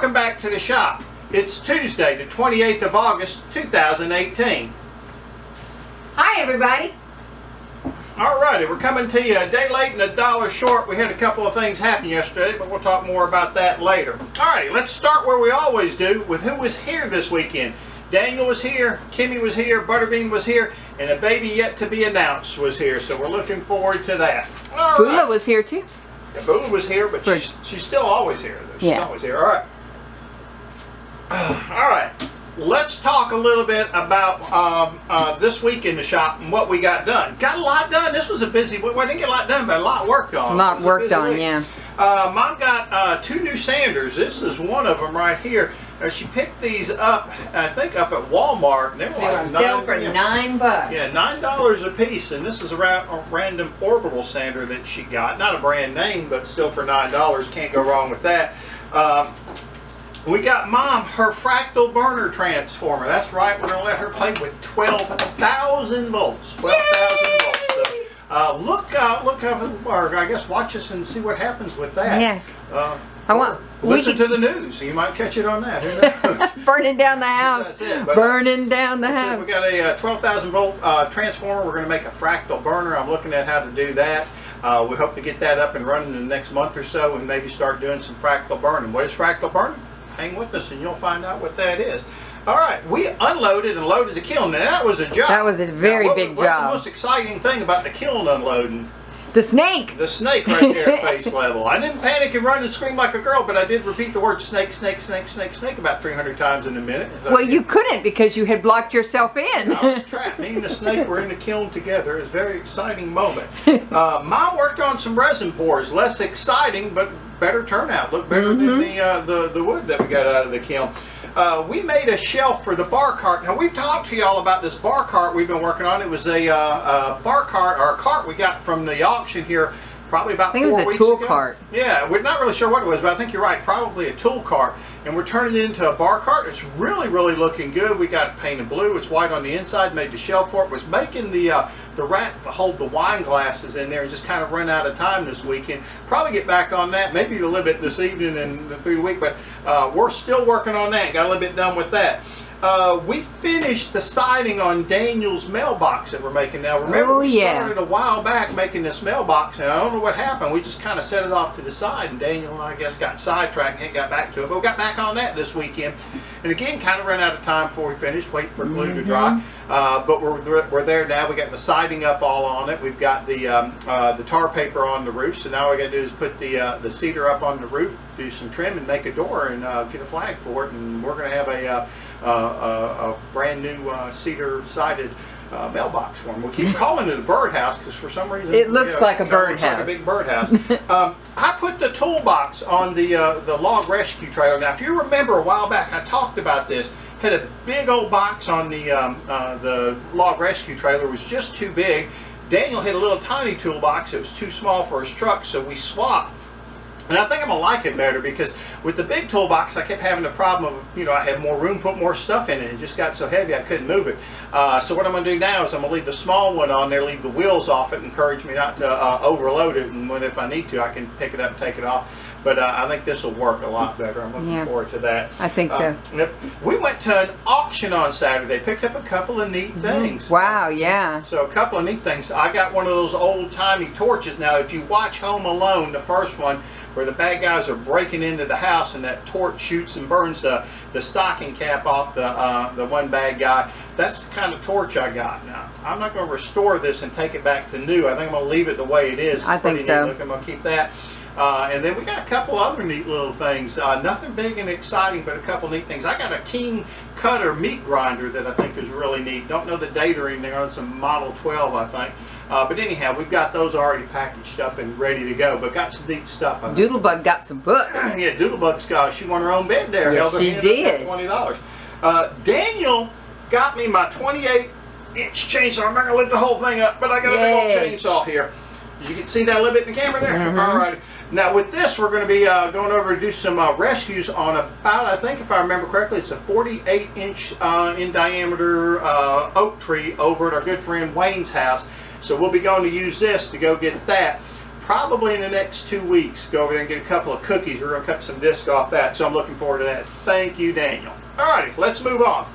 welcome back to the shop. It's Tuesday, the 28th of August, 2018. Hi, everybody. Alrighty, we're coming to you a day late and a dollar short. We had a couple of things happen yesterday, but we'll talk more about that later. Alrighty, let's start where we always do, with who was here this weekend. Daniel was here, Kimmy was here, Butterbean was here, and a baby yet to be announced was here, so we're looking forward to that. Bula was here too. Yeah, Bula was here, but she's still always here. She's always here. Alright. Alright, let's talk a little bit about this week in the shop and what we got done. Got a lot done. This was a busy week. Well, I didn't get a lot done, but a lot worked on. A lot worked on, yeah. Mom got 2 new sanders. This is one of them right here. She picked these up, I think, up at Walmart. And they were on sale for $9. Yeah, $9 a piece. And this is a random orbital sander that she got. Not a brand name, but still for $9. Can't go wrong with that. We got Mom her fractal burner transformer. That's right. We're going to let her play with 12,000 volts. 12,000 volts. So, look up, or I guess watch us and see what happens with that. Yeah. Listen to the news. You might catch it on that. Who knows? Burning down the house. That's it. But, burning down the house. We got a 12,000 volt transformer. We're going to make a fractal burner. I'm looking at how to do that. We hope to get that up and running in the next month or so and maybe start doing some fractal burning. What is fractal burning? Hang with us and you'll find out what that is. All right, we unloaded and loaded the kiln. Now, that was a job. That was a very big what's job. What's the most exciting thing about the kiln unloading? The snake. The snake right there at face level. I didn't panic and run and scream like a girl, but I did repeat the word snake, snake, snake, snake, snake about 300 times in a minute. Well, you couldn't because you had blocked yourself in. I was trapped. Me and the snake were in the kiln together. It was a very exciting moment. Mom worked on some resin pours. Less exciting, but better turnout. Looked better than the wood that we got out of the kiln. We made a shelf for the bar cart. Now, we've talked to y'all about this bar cart we've been working on. It was a bar cart, or a cart we got from the auction here probably about 4 weeks ago. I think it was a tool cart. Yeah, we're not really sure what it was, but I think you're right. Probably a tool cart. And we're turning it into a bar cart. It's really, really looking good. We got it painted blue. It's white on the inside. Made the shelf for it. Was making the rack to hold the wine glasses in there and just kind of run out of time this weekend. Probably get back on that. Maybe a little bit this evening and through the week. But we're still working on that. Got a little bit done with that. We finished the siding on Daniel's mailbox that we're making now. Remember, we started a while back making this mailbox, and I don't know what happened. We just kind of set it off to the side, and Daniel, I guess, got sidetracked and got back to it. But we got back on that this weekend. And again, kind of ran out of time before we finished, waiting for glue to dry. But we're there now. We got the siding up all on it. We've got the tar paper on the roof. So now all we got to do is put the cedar up on the roof, do some trim, and make a door and get a flag for it. And we're going to have a brand new cedar sided mailbox for them. We keep calling it a birdhouse because for some reason it looks like a birdhouse. Like a big birdhouse. I put the toolbox on the log rescue trailer. Now, if you remember a while back, I talked about this. Had a big old box on the log rescue trailer. It was just too big. Daniel had a little tiny toolbox. It was too small for his truck, so we swapped. And I think I'm going to like it better because with the big toolbox, I kept having the problem of, I had more room, put more stuff in it. It just got so heavy I couldn't move it. So what I'm going to do now is I'm going to leave the small one on there, leave the wheels off it, encourage me not to overload it. And if I need to, I can pick it up and take it off. But I think this will work a lot better. I'm looking forward to that. I think so. We went to an auction on Saturday, picked up a couple of neat things. Wow, yeah. So a couple of neat things. I got one of those old-timey torches. Now, if you watch Home Alone, the first one, where the bad guys are breaking into the house and that torch shoots and burns the stocking cap off the one bad guy. That's the kind of torch I got. Now, I'm not going to restore this and take it back to new. I think I'm going to leave it the way it is. I think so. I'm going to keep that. And then we got a couple other neat little things. Nothing big and exciting, but a couple neat things. I got a King Cutter meat grinder that I think is really neat. Don't know the date or anything on it. It's a Model 12, I think. But anyhow, we've got those already packaged up and ready to go. But got some neat stuff. Doodlebug got some books. Yeah, Doodlebug's she won her own bed there. Yes, she did. $20. Daniel got me my 28-inch chainsaw. I'm not going to lift the whole thing up, but I got a big old chainsaw here. You can see that a little bit in the camera there? All right. Now with this, we're going to be going over to do some rescues on about, I think if I remember correctly, it's a 48-inch in diameter oak tree over at our good friend Wayne's house. So we'll be going to use this to go get that. probably in the next 2 weeks, go over there and get a couple of cookies. We're going to cut some disc off that, so I'm looking forward to that. Thank you, Daniel. All righty, let's move on.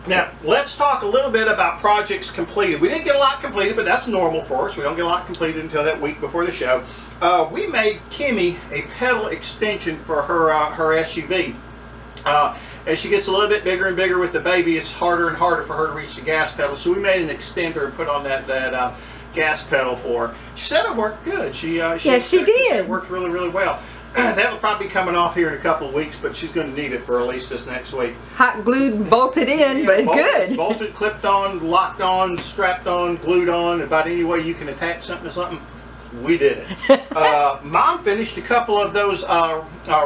Now, let's talk a little bit about projects completed. We didn't get a lot completed, but that's normal for us. We don't get a lot completed until that week before the show. We made Kimmy a pedal extension for her SUV. As she gets a little bit bigger and bigger with the baby, it's harder and harder for her to reach the gas pedal. So we made an extender and put on that gas pedal for her. She said it worked good. Yes, she did. It worked really, really well. That'll probably be coming off here in a couple of weeks, but she's going to need it for at least this next week. Hot glued, bolted in, but good. Bolted, clipped on, locked on, strapped on, glued on. About any way you can attach something to something, we did it. Mom finished a couple of those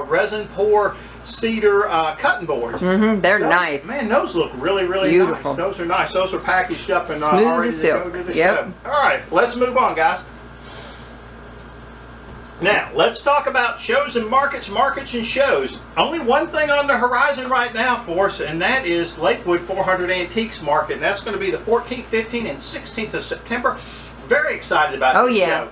resin pour cedar cutting boards. They're nice. Man, those look really, really Beautiful. nice. Those are nice. Those are packaged up and Smooth already as to go silk. to the Yep. show. All right, let's move on, guys. Now, let's talk about shows and markets and shows. Only one thing on the horizon right now for us, and that is Lakewood 400 Antiques Market, and that's going to be the 14th, 15th, and 16th of September. Very excited about this show.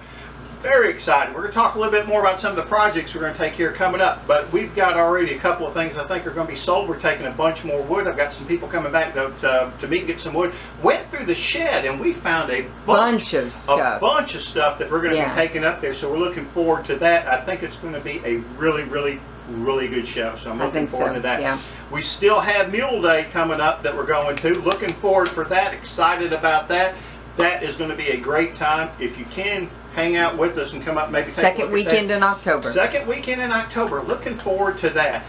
Very excited. We're going to talk a little bit more about some of the projects we're going to take here coming up, but we've got already a couple of things I think are going to be sold. We're taking a bunch more wood. I've got some people coming back to meet and get some wood. Went through the shed and we found a bunch of stuff that we're going to be taking up there, so we're looking forward to that. I think it's going to be a really, really, really good show, so I'm looking forward to that. Yeah. We still have Mule Day coming up that we're going to. Looking forward for that. Excited about that. That is going to be a great time. If you can, hang out with us and come up, maybe take a Second look weekend at in October. Second weekend in October. Looking forward to that.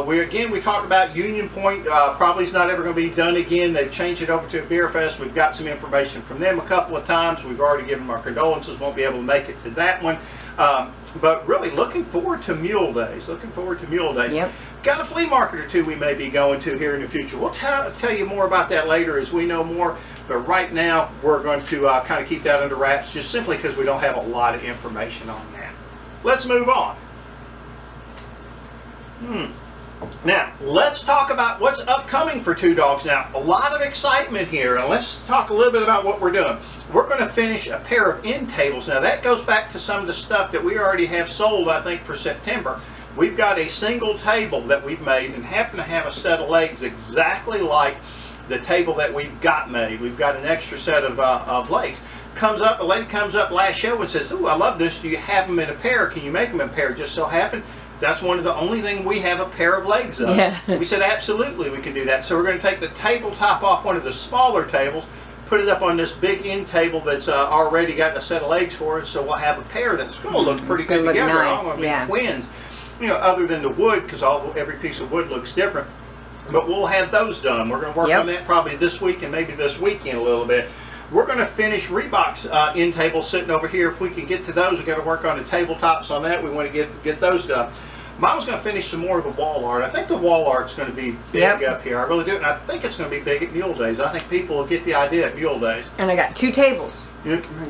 We talked about Union Point. Probably is not ever going to be done again. They've changed it over to a beer fest. We've got some information from them a couple of times. We've already given them our condolences. Won't be able to make it to that one. But really looking forward to Mule Days. Yep. Got a flea market or two we may be going to here in the future. We'll tell you more about that later as we know more. But right now, we're going to kind of keep that under wraps just simply because we don't have a lot of information on that. Let's move on. Now, let's talk about what's upcoming for Two Dogs now. A lot of excitement here, and let's talk a little bit about what we're doing. We're going to finish a pair of end tables. Now, that goes back to some of the stuff that we already have sold, I think, for September. We've got a single table that we've made and happen to have a set of legs exactly like the table that we've got made. We've got an extra set of legs. A lady comes up last show and says, "Ooh, I love this. Do you have them in a pair? Can you make them in a pair?" Just so happened, that's one of the only things we have a pair of legs of. Yeah. We said, absolutely, we can do that. So we're going to take the tabletop off one of the smaller tables, put it up on this big end table that's already got a set of legs for it. So we'll have a pair that's going to look pretty good together. Nice. All going to be twins. You know, other than the wood, because every piece of wood looks different. But we'll have those done. We're going to work on that probably this week and maybe this weekend a little bit. We're going to finish Reebok's end table sitting over here. If we can get to those, we've got to work on the tabletops on that. We want to get those done. Mom's going to finish some more of the wall art. I think the wall art's going to be big up here. I really do. And I think it's going to be big at Mule Days. I think people will get the idea at Mule Days. And I got 2 tables.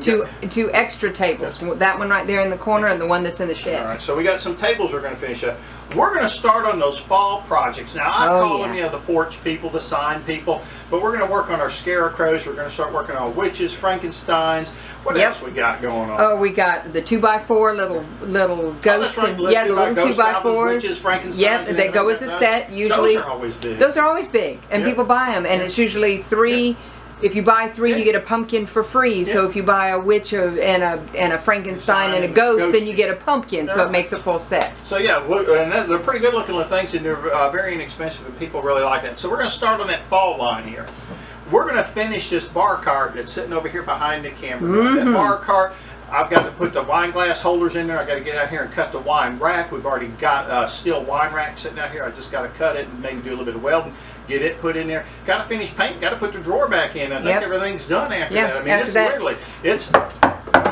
Two extra tables. That one right there in the corner and the one that's in the shed. All right, so we got some tables we're going to finish up. We're going to start on those fall projects. Now, I call them, the porch people, the sign people, but we're going to work on our scarecrows. We're going to start working on witches, Frankensteins. What else we got going on? Oh, we got the 2x4 little ghosts. The little 2x4s. Witches, Frankensteins. Yep, they go as a set. Usually, those are always big. Those are always big, and people buy them, and it's usually 3. If you buy 3, you get a pumpkin for free. So if you buy a witch and a Frankenstein and a ghost, then you get a pumpkin. So it makes a full set. So yeah, and they're pretty good looking little things, and they're very inexpensive, and people really like that. So we're going to start on that fall line here. We're going to finish this bar cart that's sitting over here behind the camera. That bar cart, I've got to put the wine glass holders in there. I've got to get out here and cut the wine rack. We've already got a steel wine rack sitting out here. I just got to cut it and maybe do a little bit of welding. Get it put in there. Got to finish painting. Got to put the drawer back in. I think everything's done after that. I mean, it's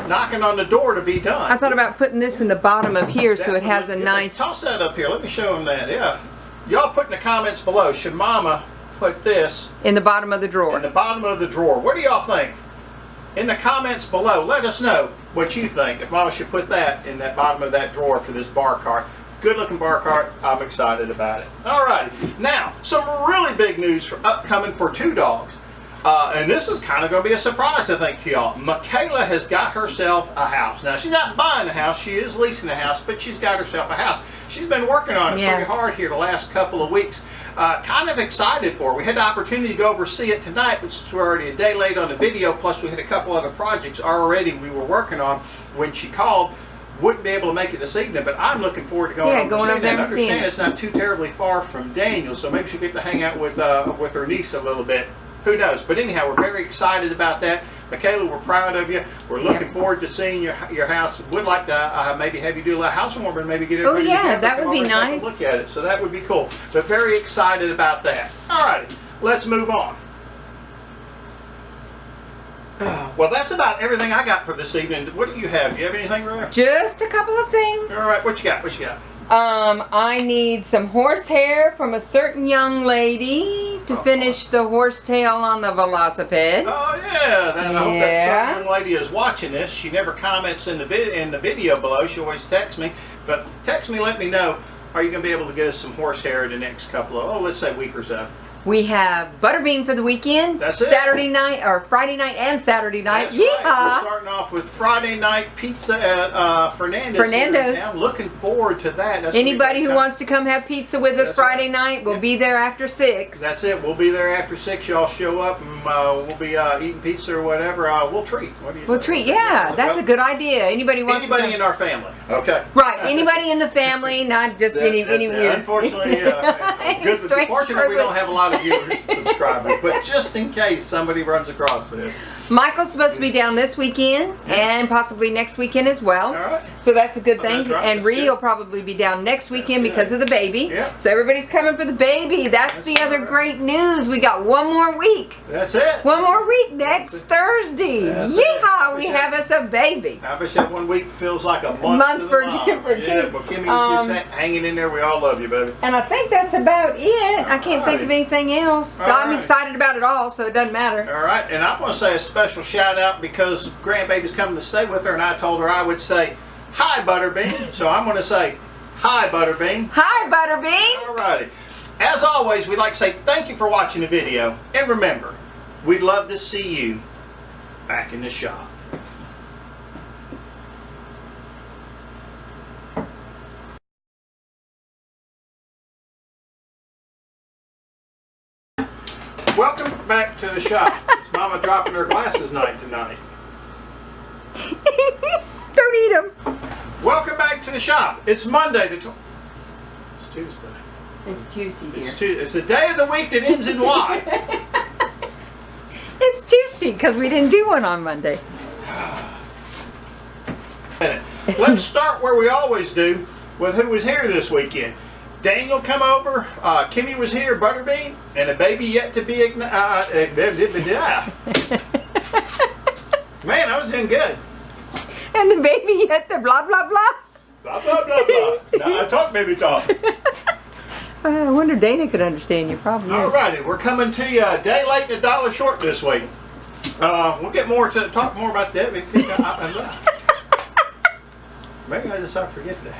knocking on the door to be done. I thought about putting this in the bottom of here so it has a nice... Toss that up here. Let me show them that. Yeah. Y'all put in the comments below, should Mama put this in the bottom of the drawer? In the bottom of the drawer. What do y'all think? In the comments below, let us know what you think. If Mama should put that in that bottom of that drawer for this bar cart. Good looking bar cart. I'm excited about it. All right. Now, some really big news upcoming for Two Dogs. And this is kind of going to be a surprise, I think, to y'all. Michaela has got herself a house. Now, she's not buying a house. She is leasing a house, but she's got herself a house. She's been working on it pretty hard here the last couple of weeks. Kind of excited for her. We had the opportunity to go over see it tonight, but we're already a day late on the video, plus we had a couple other projects already we were working on when she called. Wouldn't be able to make it this evening, but I'm looking forward to going over there and seeing it. It's not too terribly far from Daniel, so maybe she'll get to hang out with her niece a little bit. Who knows? But anyhow, we're very excited about that. Michaela, we're proud of you. We're looking forward to seeing your house. Would like to maybe have you do a little housewarming and maybe get everybody together. That would be nice. Look at it. So that would be cool. But very excited about that. All righty, let's move on. Well, that's about everything I got for this evening. What do you have? Do you have anything, Ray? Just a couple of things. All right, what you got? What you got? I need some horsehair from a certain young lady to finish the horsetail on the velocipede. Oh yeah, I hope that certain young lady is watching this. She never comments in the video below. She always texts me, but text me, let me know. Are you going to be able to get us some horsehair in the next couple of, let's say week or so? We have butterbean for the weekend. That's it. Saturday night, or Friday night and Saturday night. That's right. We're starting off with Friday night pizza at Fernando's. I'm looking forward to that. Anybody who wants to come have pizza with us Friday night, we'll be there after 6. That's it. We'll be there after 6. Y'all show up and we'll be eating pizza or whatever. We'll treat. We'll treat. Yeah, that's a good idea. Anybody in our family. Okay. Right. Anybody in the family, not just any. Unfortunately, fortunately, we don't have a lot of viewers and subscribers, but just in case somebody runs across this. Michael's supposed to be down this weekend and possibly next weekend as well. All right. So that's a good thing. That's right. And Ree will probably be down next weekend because of the baby. Yep. So everybody's coming for the baby. That's the other great news. We got one more week. That's it. One more week next Thursday. Yeehaw! We have us a baby. I wish that 1 week feels like a month for Kim. Yeah, but Kimmy, just hanging in there. We all love you, baby. And I think that's about it. I can't think of anything else. So I'm excited about it all, so it doesn't matter. All right, and I want to say a special shout out because grandbaby's coming to stay with her, and I told her I would say, "Hi, Butterbean." So I'm going to say, "Hi, Butterbean." Hi, Butterbean. All righty. As always, we'd like to say thank you for watching the video, and remember, we'd love to see you back in the shop. Welcome back to the shop. It's Mama dropping her glasses night tonight. Don't eat them. Welcome back to the shop. It's Monday. It's Tuesday. It's Tuesday, dear. It's the day of the week that ends in Y. It's Tuesday because we didn't do one on Monday. Let's start where we always do with who was here this weekend. Daniel come over, Kimmy was here, Butterbean, and a baby yet to be Man, I was doing good. And the baby yet to blah, blah, blah. Blah, blah, blah, blah. Now I talk, baby talk. I wonder if Dana could understand you, probably. All righty, we're coming to you a day late and a dollar short this week. We'll get more to talk more about that. Maybe I just forget that.